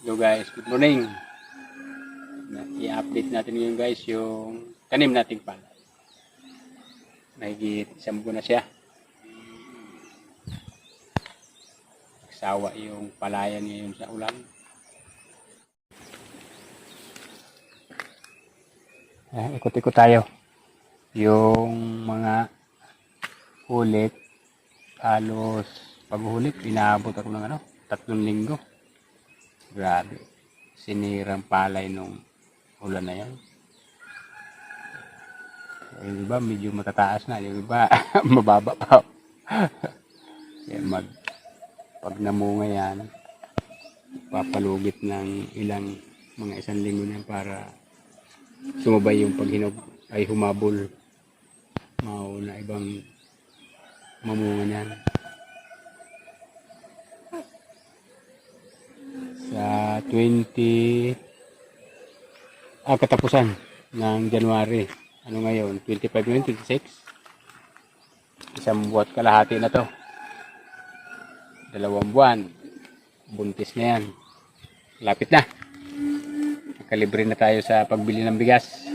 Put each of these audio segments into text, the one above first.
Hello guys, good morning. I-update natin ngayon guys yung tanim nating palay. Mahigit isang buwan na siya. Nagsawa yung palayan ngayon sa ulan. Ikot-ikot tayo. Yung mga hulit, halos paghulit, inaabot ako ng 3 linggo. Grabe. Sinirang palay nung ulan na yan. Yung iba medyo matataas na. Yung iba mababa pa. Kaya pag namunga yan, papalugit ng mga 1 linggo na para sumabay yung paghinog ay humabol. Mauna ibang mamunga niyan. Sa katapusan ng January. Ano ngayon? 25 ngayon, 26? Isang buwan kalahati na to. 2 buwan. Buntis na yan. Lapit na. Nakalibre na tayo sa pagbili ng bigas.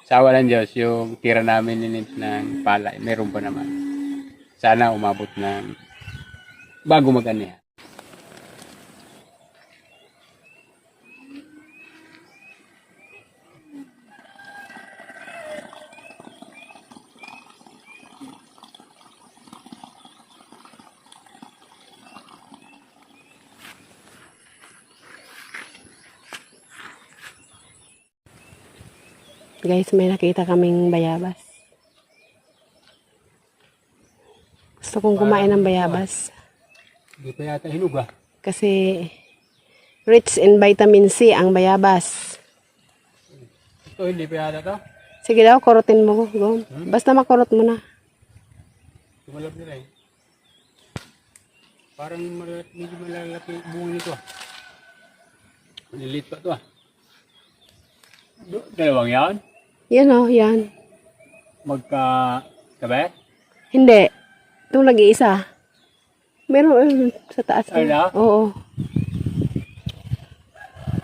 Sawa ng Diyos, yung tira namin ng palay, meron pa naman. Sana umabot ng bago mag-anihan. Guys, may nakita kaming bayabas. Gusto kong kumain ng bayabas. Hindi pa yata hinog ah. Kasi rich in vitamin C ang bayabas. Ito hindi pa yata to. Sige daw, kurutin mo ko. Basta makurot mo na. Tumalab nila eh. Parang medyo malalaki bunga nito ah. Malilit pa to ah. Dalawang yan? Yan o, yan. Magka-tabi? Hindi. Itong nag-iisa. Meron sa taas. Ala? Oo.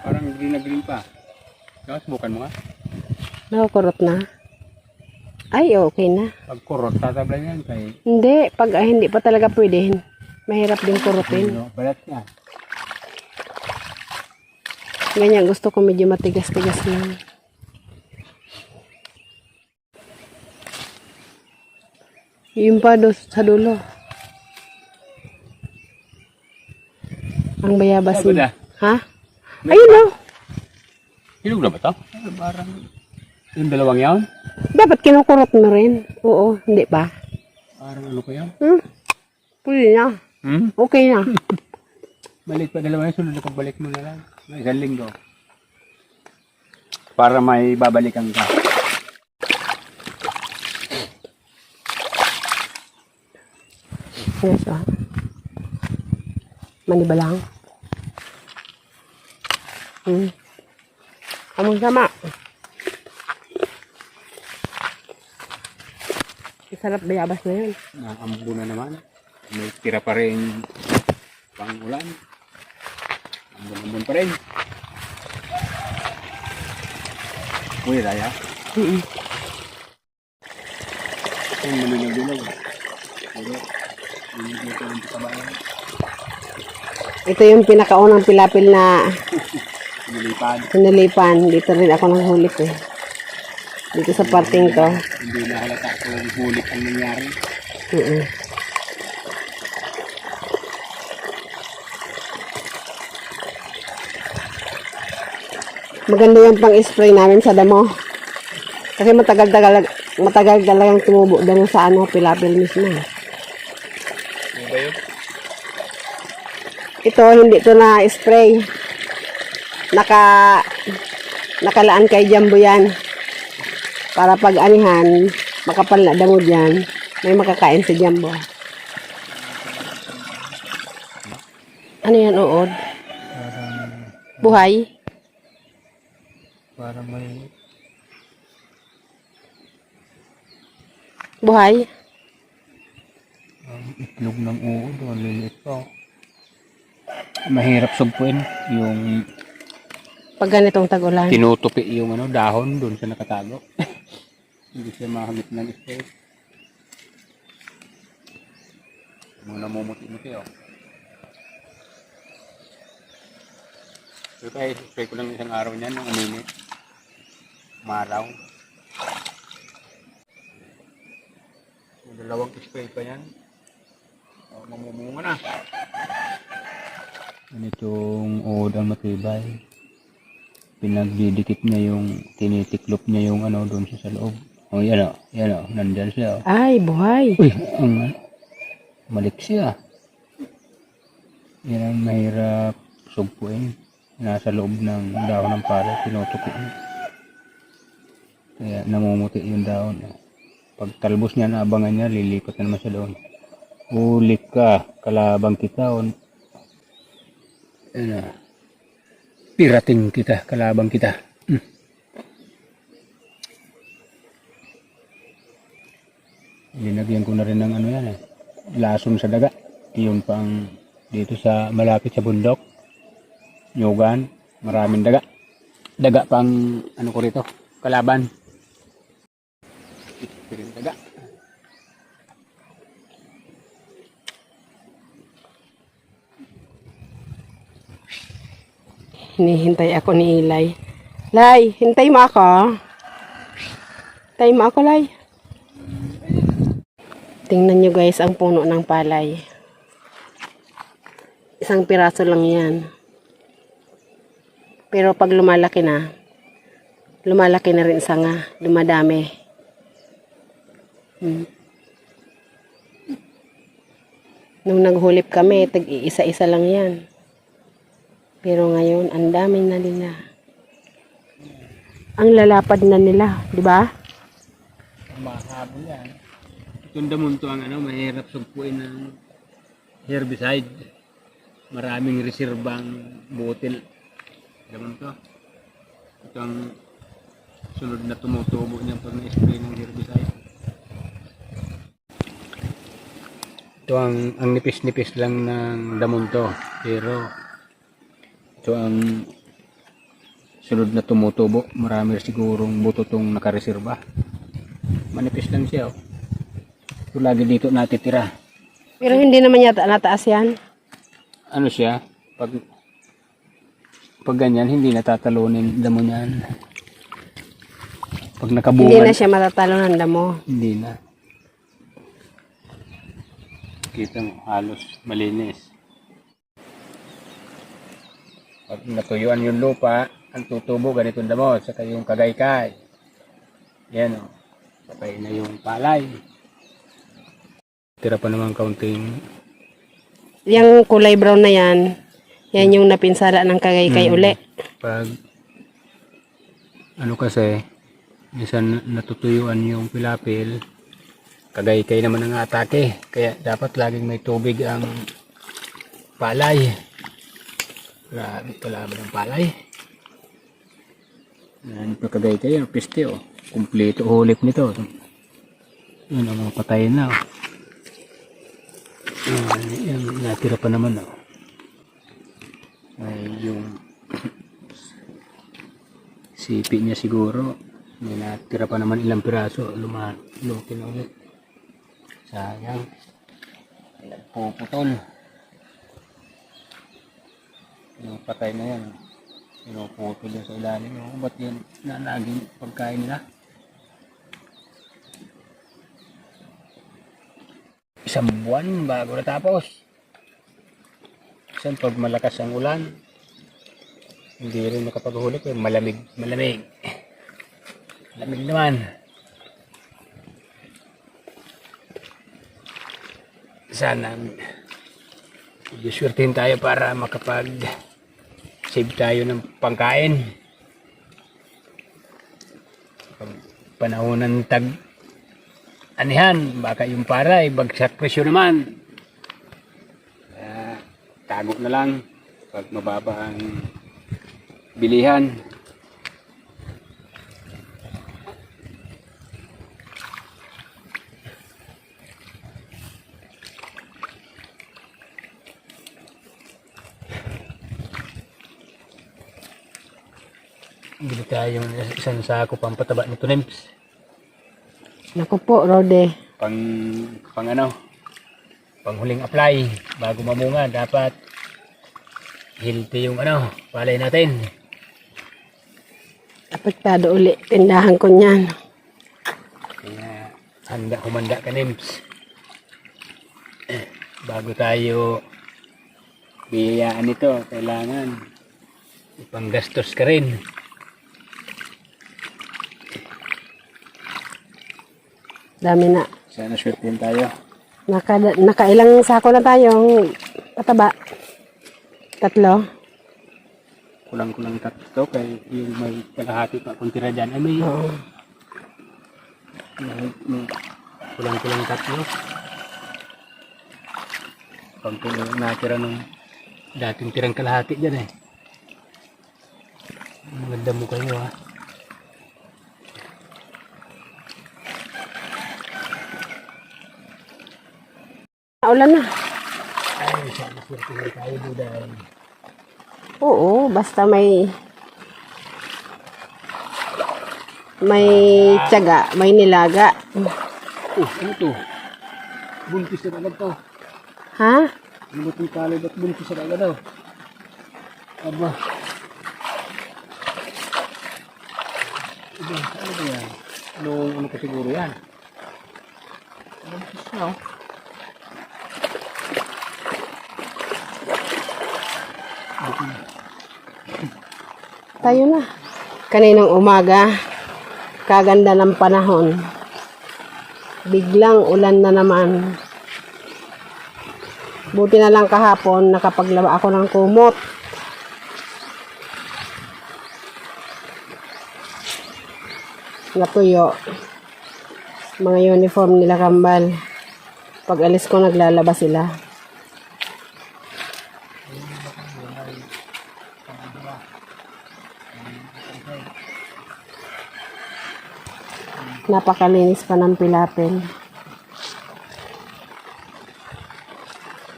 Parang green pa. Tapos bukan mo nga. Nakakurot na. Ay, okay na. Pag kurot, tatablan yan kay... Hindi. Pag hindi pa talaga pwede. Mahirap din kurutin. Balat niya. Ganyan, gusto ko medyo matigas-tigas lang. Yung pa sa dulo. Ang bayabas Sabi niya. na. Ha? Ayun o. Hinog na ba ito? Parang... Yung dalawang yan? Dapat kinukurot mo rin. Oo, hindi pa. Parang ano ko yan? Pwede na. Okay na. Maliit pa dalawa yan. Sunod na pagbalik mo na lang. May 1 linggo. Para may babalikan ka. Yes, ah. Maniba lang. Among sama. Sarap bayabas na yun. Naambo na naman. May tira pa rin pang ulan. Ambon-ambon pa rin. Uy, Raya. Ang malinag-dilag. Pero, hindi ko rin kabayan. Ito yung pinakaunang pilapil na Nilipad. sinilipan. Dito rin ako nanghulit eh. Dito sa parting to. Hindi na halata kung hulit ang nangyari. Maganda yung pang-spray namin sa damo. Kasi matagal talagang tumubo damo sa pilapil mismo. Ano ba yun? Ito, hindi to na spray. Nakalaan kay Jumbo yan. Para pag anihan, makapal na damo dyan, may makakain si Jumbo. Ano yan, uod? Buhay? Para may... Buhay? Itlog ng uod. Maliliit pa. mahirap sugpuin yung Pag ganitong tag-ulan. tinutupi yung ano, dahon doon sa nakatago. Hindi siya mahamit ng spray. Muna mumuti-muti oh. So kaya spray ko lang isang araw niyan nung uminit. Maraw. Dalawang spray pa yan. O, mamumunga na. Ganitong uod ang matibay. Pinagdidikit niya yung, tinitiklop niya yung ano doon sa loob. O yan o, nandyan siya o. Ay, buhay. Uy, ang maliksi ah. Yan ang mahirap sugpuin. Nasa loob ng dahon ng palay, tinutupi niya. Kaya namumuti yung dahon. Pag talbos niya, naabangan niya, lilipat na naman siya doon. Ulit ka, kalabang kita. Ano, pirating kita, kalabang kita. Linagyan ko na rin ng ano yan eh. Lason sa daga. Yun pang dito sa malapit sa bundok. Nyugan. Maraming daga. Daga pang ano ko rito. Kalaban. Piring daga. Hinihintay ako ni Ilay. Lay, hintay mo ako. Hintay mo ako, Lay. Tingnan nyo guys ang puno ng palay. Isang piraso lang yan. Pero pag lumalaki na rin sanga, dumadami. Nung naghulip kami, tag-iisa-isa lang yan. Pero ngayon, ang dami na nila. Ang lalapad na nila, di ba? Mahabo yan. Itong damunto ang ano, mahirap sugpuin ng herbicide. Maraming reserbang butil. Damunto. Ito ang sunod na tumutubo niya pag na-spray ng herbicide. Ito ang nipis-nipis lang ng damunto. Pero ito ang sunod na tumutubo. Marami sigurong bututong nakareserba. Manipis lang siya. Oh. Ito lagi dito natitira. Pero hindi naman yata nataas yan. Ano siya? Pag ganyan, hindi natatalunin damo niyan. Pag nakabungan, Hindi na siya matatalo ng damo. hindi na. Kita mo, halos malinis. Pag natuyuan yung lupa, ang tutubo ganitong damo, saka yung kagaykay. Yan o. Patay na yung palay. Tira pa naman kaunting. Yung kulay brown na yan, yan yung napinsala ng kagaykay uli. Pag ano kasi, minsan natutuyuan yung pilapil, kagaykay naman ang atake. Kaya dapat laging may tubig ang palay. Grabe kalaban ng palay. Yan pa kagaykay, yung piste oh. Kumpleto hulip nito. Yun ang mga patay na oh. Yan, natira pa naman oh. Ay yung sipi niya siguro. May natira pa naman ilang piraso. Lumalukin na ulit. Sayang. Nagpuputol. Yung patay na yan. Pinuputol yan sa ilalim. Ba't yan nanaging pagkain nila? Isang buwan bago natapos. Isang pag malakas ang ulan, hindi rin makapaghuli ko. Malamig. Malamig naman. Sana diswertihin tayo para makapag-save tayo ng pangkain. Pag panahon ng anihan, baka yung paray, bagsak presyo naman. Tago na lang pag mababa ang bilihan. Bili tayo ng isang sako pampataba nito, Nems. Naku po, Rode. Pang ano, pang huling apply. Bago mamunga, dapat healthy yung ano, palay natin. Apektado uli. Tindahan ko niyan. Kaya humanda ka, Nems. Bago tayo biyayaan ito, kailangan ipanggastos ka rin. Dami na. Sana sure din tayo. Nakailang sako na tayong pataba. 3. Kulang-kulang 3 kay yung may kalahati pa kung tira dyan. Ay may, Oo. may kulang-kulang 3. Konti lang natira nung dating tirang kalahati dyan eh. Maganda mo kayo ha. Ulan na. Ay, sana sure din tayo dahil Oo, basta may tiyaga, may nilaga. ano to? Buntis na agad to. Ha? Ano ba itong kalay at buntis na agad daw? Aba. Aba, ano ba yan? Ano ka siguro yan? Buntis na oh. Tayo na. Kaninang umaga, kaganda ng panahon. Biglang ulan na naman. Buti na lang kahapon, nakapaglaba ako ng kumot. Natuyo. Mga uniform nila kambal. Pag alis ko, naglalaba sila. Napakalinis pa ng pilapil.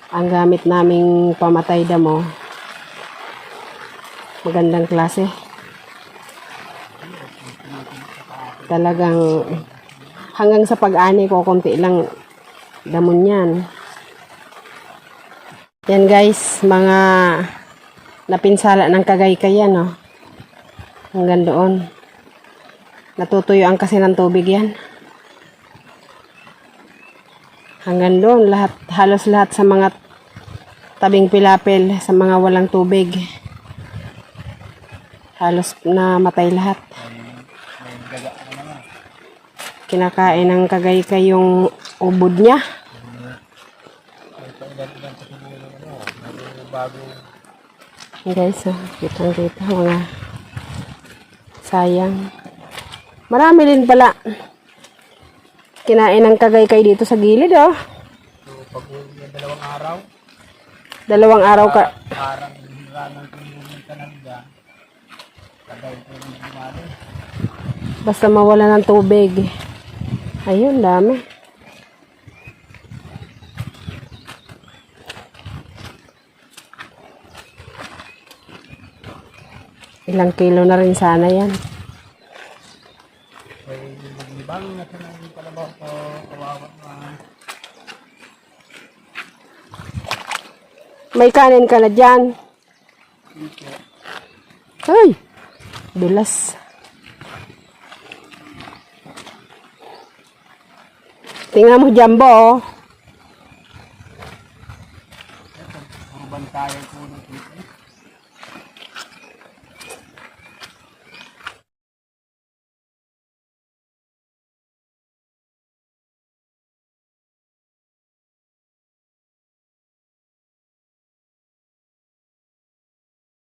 Ang gamit naming pamatay damo, magandang klase. Talagang hanggang sa pag-ani ko, konti lang damon yan. Yan guys, mga napinsala ng kagaykayan, no? Hanggang doon. Natutuyuan kasi ng tubig yan. Hanggang doon, halos lahat sa mga tabing pilapil, sa mga walang tubig. Halos na matay lahat. Kinakain ng kagaykay yung ubod niya. Guys, kitang-kita mga sayang. Marami din pala. Kinain ng kagaykay dito sa gilid, oh. So, pag uwi yung 2 araw, 2 araw ka. parang ranang kumunin ka ng dyan. Tagay ko rin gumali. Basta mawala ng tubig. Ayun, dami. Ilang kilo na rin sana yan. Ibang natin ang kalabaw ko, kawawa na. May kanin ka na dyan. Ay! Dulas. Tingnan mo, Jumbo, oh. Urban tayo po ng kita.